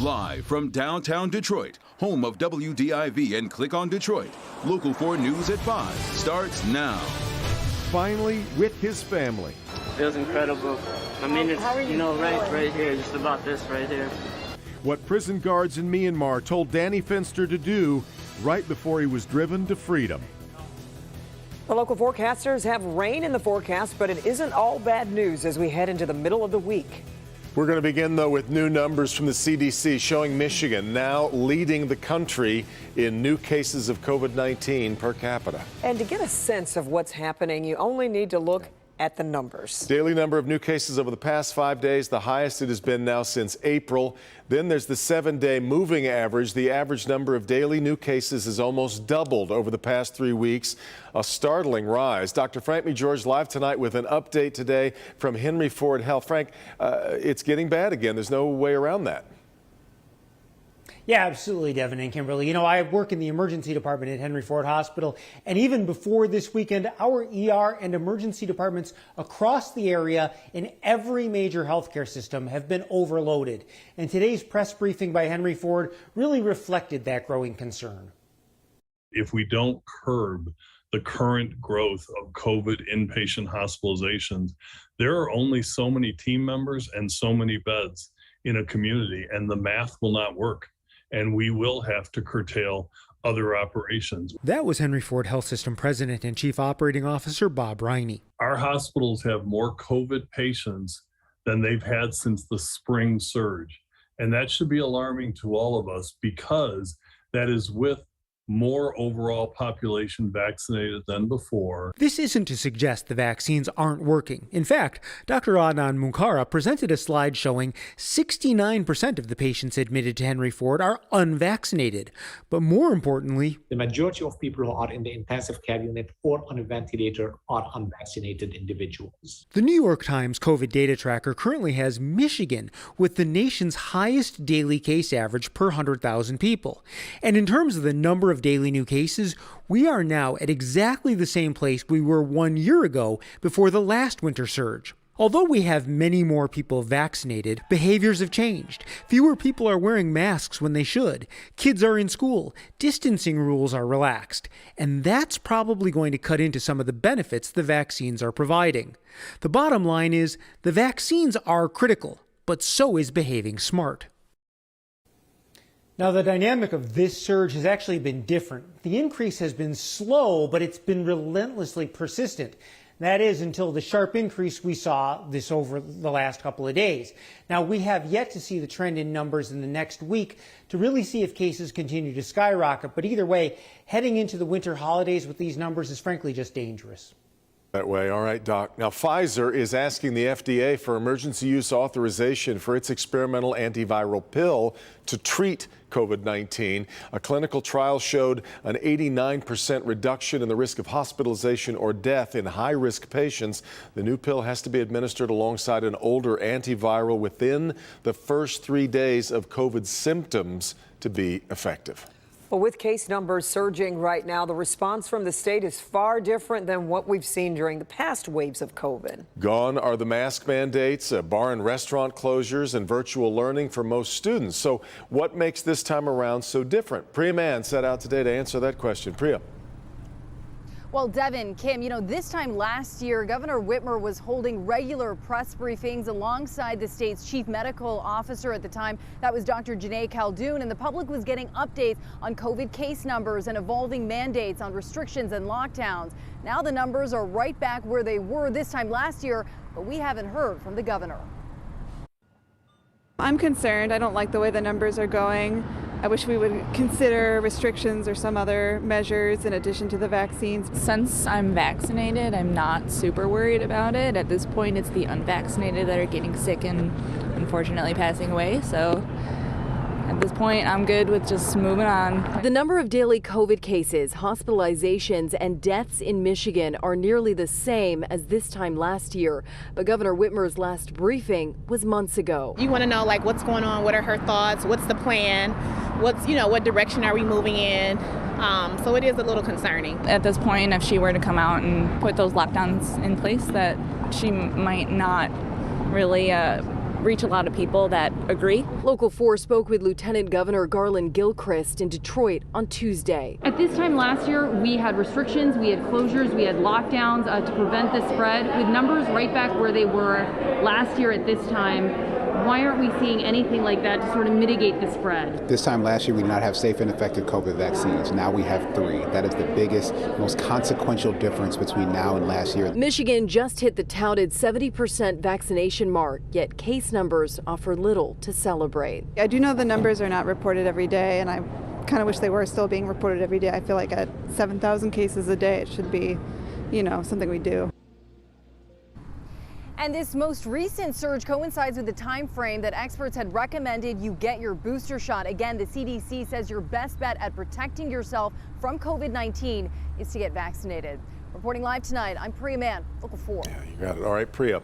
Live from downtown Detroit, home of WDIV and Click on Detroit, Local 4 News at 5 starts now. Finally with his family. Feels incredible. I mean, it's, right here, just about this right here. What prison guards in Myanmar told Danny Finster to do right before he was driven to freedom. The local forecasters have rain in the forecast, but it isn't all bad news as we head into the middle of the week. We're going to begin, though, with new numbers from the CDC showing Michigan now leading the country in new cases of COVID-19 per capita. And to get a sense of what's happening, you only need to look at the numbers. Daily number of new cases over the past 5 days, the highest it has been now since April. Then there's the 7-day moving average. The average number of daily new cases has almost doubled over the past 3 weeks, a startling rise. Dr. Frank McGeorge live tonight with an update today from Henry Ford Health. Frank, it's getting bad again. There's no way around that. Yeah, absolutely, Devin and Kimberly. I work in the emergency department at Henry Ford Hospital, and even before this weekend, our ER and emergency departments across the area in every major healthcare system have been overloaded. And today's press briefing by Henry Ford really reflected that growing concern. If we don't curb the current growth of COVID inpatient hospitalizations, there are only so many team members and so many beds in a community, and the math will not work. And we will have to curtail other operations. That was Henry Ford Health System President and Chief Operating Officer Bob Riney. Our hospitals have more COVID patients than they've had since the spring surge. And that should be alarming to all of us, because that is with more overall population vaccinated than before. This isn't to suggest the vaccines aren't working. In fact, Dr. Adnan Munkara presented a slide showing 69% of the patients admitted to Henry Ford are unvaccinated. But more importantly, the majority of people who are in the intensive care unit or on a ventilator are unvaccinated individuals. The New York Times COVID data tracker currently has Michigan with the nation's highest daily case average per 100,000 people. And in terms of the number of daily new cases, we are now at exactly the same place we were 1 year ago before the last winter surge. Although we have many more people vaccinated, behaviors have changed. Fewer people are wearing masks when they should. Kids are in school. Distancing rules are relaxed. And that's probably going to cut into some of the benefits the vaccines are providing. The bottom line is the vaccines are critical, but so is behaving smart. Now, the dynamic of this surge has actually been different. The increase has been slow, but it's been relentlessly persistent. That is, until the sharp increase we saw this over the last couple of days. Now, we have yet to see the trend in numbers in the next week to really see if cases continue to skyrocket. But either way, heading into the winter holidays with these numbers is frankly just dangerous. That way. All right, Doc. Now, Pfizer is asking the FDA for emergency use authorization for its experimental antiviral pill to treat COVID-19. A clinical trial showed an 89% reduction in the risk of hospitalization or death in high-risk patients. The new pill has to be administered alongside an older antiviral within the first 3 days of COVID symptoms to be effective. Well, with case numbers surging right now, the response from the state is far different than what we've seen during the past waves of COVID. Gone are the mask mandates, bar and restaurant closures, and virtual learning for most students. So what makes this time around so different? Priya Mann set out today to answer that question. Priya. Well, Devin, Kim, this time last year, Governor Whitmer was holding regular press briefings alongside the state's chief medical officer at the time. That was Dr. Janae Caldoun, and the public was getting updates on COVID case numbers and evolving mandates on restrictions and lockdowns. Now the numbers are right back where they were this time last year, but we haven't heard from the governor. I'm concerned. I don't like the way the numbers are going. I wish we would consider restrictions or some other measures in addition to the vaccines. Since I'm vaccinated, I'm not super worried about it. At this point, it's the unvaccinated that are getting sick and unfortunately passing away. So at this point, I'm good with just moving on. The number of daily COVID cases, hospitalizations, and deaths in Michigan are nearly the same as this time last year. But Governor Whitmer's last briefing was months ago. You want to know, what's going on? What are her thoughts? What's the plan? What direction are we moving in? So it is a little concerning. At this point, if she were to come out and put those lockdowns in place, that she might not really reach a lot of people that agree. Local 4 spoke with Lieutenant Governor Garland Gilchrist in Detroit on Tuesday. At this time last year, we had restrictions, we had closures, we had lockdowns to prevent the spread. With numbers right back where they were last year at this time, why aren't we seeing anything like that to sort of mitigate the spread? This time last year, we did not have safe and effective COVID vaccines. Now we have 3. That is the biggest, most consequential difference between now and last year. Michigan just hit the touted 70% vaccination mark, yet case numbers offer little to celebrate. I do know the numbers are not reported every day, and I kind of wish they were still being reported every day. I feel like at 7,000 cases a day, it should be, something we do. And this most recent surge coincides with the time frame that experts had recommended you get your booster shot. Again, the CDC says your best bet at protecting yourself from COVID-19 is to get vaccinated. Reporting live tonight, I'm Priya Mann, Local 4. Yeah, you got it. All right, Priya.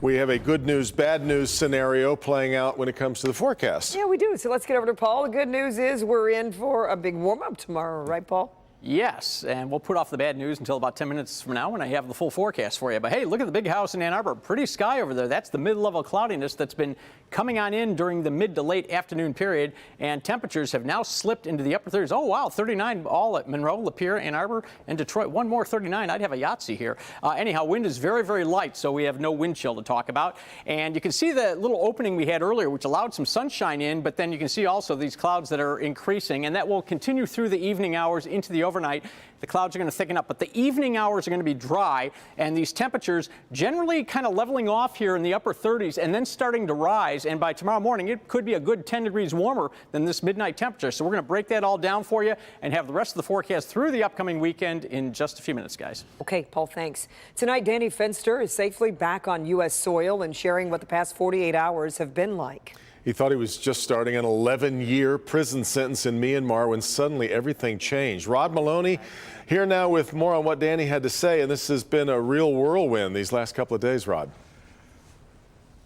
We have a good news, bad news scenario playing out when it comes to the forecast. Yeah, we do. So let's get over to Paul. The good news is we're in for a big warm-up tomorrow, right, Paul? Yes, and we'll put off the bad news until about 10 minutes from now when I have the full forecast for you. But hey, look at the big house in Ann Arbor. Pretty sky over there. That's the mid-level cloudiness that's been coming on in during the mid to late afternoon period, and temperatures have now slipped into the upper 30s. Oh, wow, 39 all at Monroe, Lapeer, Ann Arbor, and Detroit. One more 39. I'd have a Yahtzee here. Anyhow, wind is very, very light, so we have no wind chill to talk about. And you can see the little opening we had earlier, which allowed some sunshine in, but then you can see also these clouds that are increasing, and that will continue through the evening hours into the overnight. The clouds are going to thicken up, but the evening hours are going to be dry, and these temperatures generally kind of leveling off here in the upper 30s and then starting to rise. And by tomorrow morning, it could be a good 10 degrees warmer than this midnight temperature. So we're going to break that all down for you and have the rest of the forecast through the upcoming weekend in just a few minutes, guys. Okay, Paul, thanks. Tonight, Danny Fenster is safely back on U.S. soil and sharing what the past 48 hours have been like. He thought he was just starting an 11-year prison sentence in Myanmar when suddenly everything changed. Rod Maloney here now with more on what Danny had to say, and this has been a real whirlwind these last couple of days, Rod.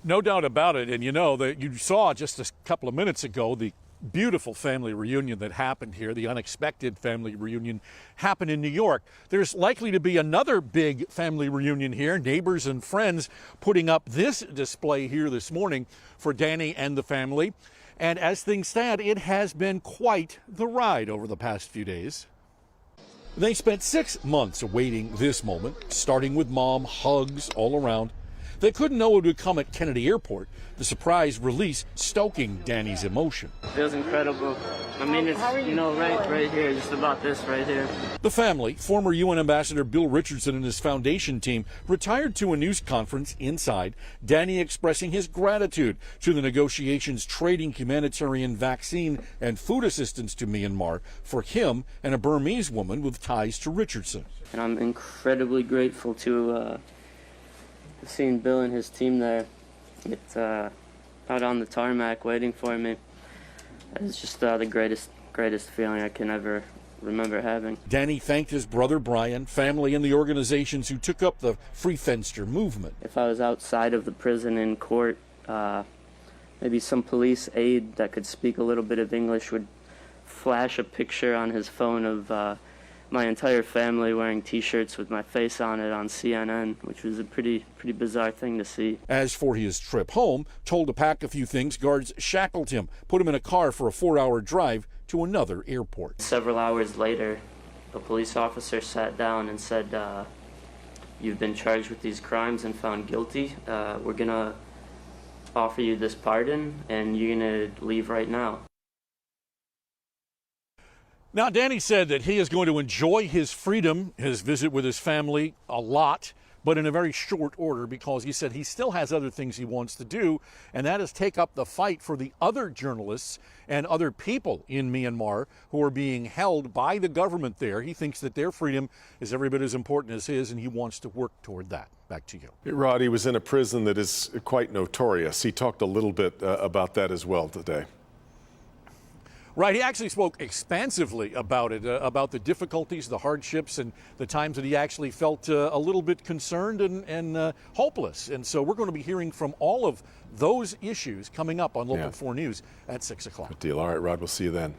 No doubt about it, and you saw just a couple of minutes ago the beautiful family reunion that happened here. The unexpected family reunion happened in New York. There's likely to be another big family reunion here. Neighbors and friends putting up this display here this morning for Danny and the family. And as things stand, it has been quite the ride over the past few days. They spent 6 months awaiting this moment, starting with mom, hugs all around. They couldn't know it would come at Kennedy Airport, the surprise release stoking Danny's emotion. Feels incredible. I mean, it's, right here, just about this right here. The family, former UN Ambassador Bill Richardson and his foundation team, retired to a news conference inside, Danny expressing his gratitude to the negotiations trading humanitarian vaccine and food assistance to Myanmar for him and a Burmese woman with ties to Richardson. And I'm incredibly grateful to seeing Bill and his team there. It's out on the tarmac waiting for me. It's just the greatest feeling I can ever remember having. Danny thanked his brother Brian, family, and the organizations who took up the Free Fenster movement. If I was outside of the prison in court, maybe some police aide that could speak a little bit of English would flash a picture on his phone of my entire family wearing T-shirts with my face on it on CNN, which was a pretty bizarre thing to see. As for his trip home, told to pack a few things, guards shackled him, put him in a car for a 4-hour drive to another airport. Several hours later, a police officer sat down and said, "You've been charged with these crimes and found guilty. We're gonna offer you this pardon, and you're gonna leave right now." Now, Danny said that he is going to enjoy his freedom, his visit with his family, a lot, but in a very short order, because he said he still has other things he wants to do, and that is take up the fight for the other journalists and other people in Myanmar who are being held by the government there. He thinks that their freedom is every bit as important as his, and he wants to work toward that. Back to you. Rod, he was in a prison that is quite notorious. He talked a little bit about that as well today. Right, he actually spoke expansively about it, about the difficulties, the hardships, and the times that he actually felt a little bit concerned and hopeless. And so we're going to be hearing from all of those issues coming up on Local 4 News at 6 o'clock. Good deal. All right, Rod, we'll see you then.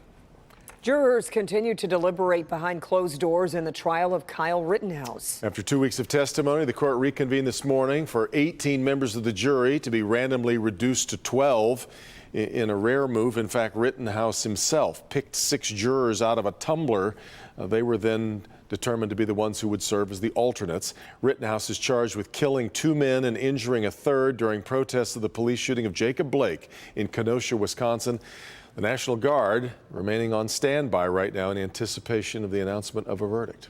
Jurors continue to deliberate behind closed doors in the trial of Kyle Rittenhouse. After 2 weeks of testimony, the court reconvened this morning for 18 members of the jury to be randomly reduced to 12. In a rare move, in fact, Rittenhouse himself picked 6 jurors out of a tumbler. They were then determined to be the ones who would serve as the alternates. Rittenhouse is charged with killing 2 men and injuring a third during protests of the police shooting of Jacob Blake in Kenosha, Wisconsin. The National Guard remaining on standby right now in anticipation of the announcement of a verdict.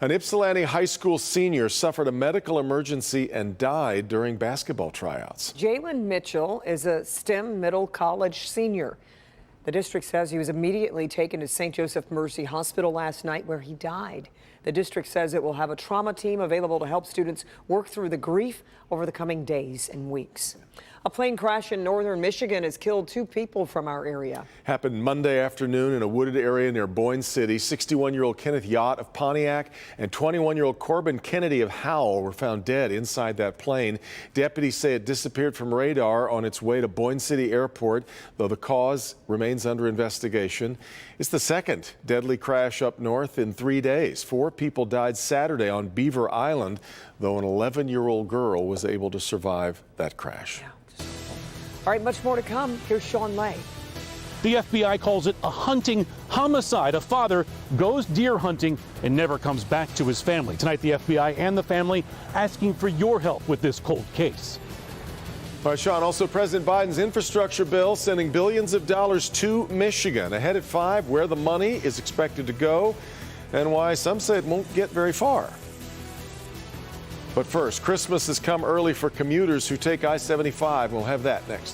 An Ypsilanti High School senior suffered a medical emergency and died during basketball tryouts. Jalen Mitchell is a STEM Middle College senior. The district says he was immediately taken to St. Joseph Mercy Hospital last night, where he died. The district says it will have a trauma team available to help students work through the grief over the coming days and weeks. A plane crash in northern Michigan has killed 2 people from our area. Happened Monday afternoon in a wooded area near Boyne City. 61-year-old Kenneth Yacht of Pontiac and 21-year-old Corbin Kennedy of Howell were found dead inside that plane. Deputies say it disappeared from radar on its way to Boyne City Airport, though the cause remains under investigation. It's the second deadly crash up north in 3 days. 4 people died Saturday on Beaver Island, though an 11-year-old girl was able to survive that crash. All right, much more to come. Here's Sean Lay. The FBI calls it a hunting homicide. A father goes deer hunting and never comes back to his family. Tonight, the FBI and the family asking for your help with this cold case. All right, Sean, also President Biden's infrastructure bill sending billions of dollars to Michigan. Ahead at 5, where the money is expected to go and why some say it won't get very far. But first, Christmas has come early for commuters who take I-75. We'll have that next.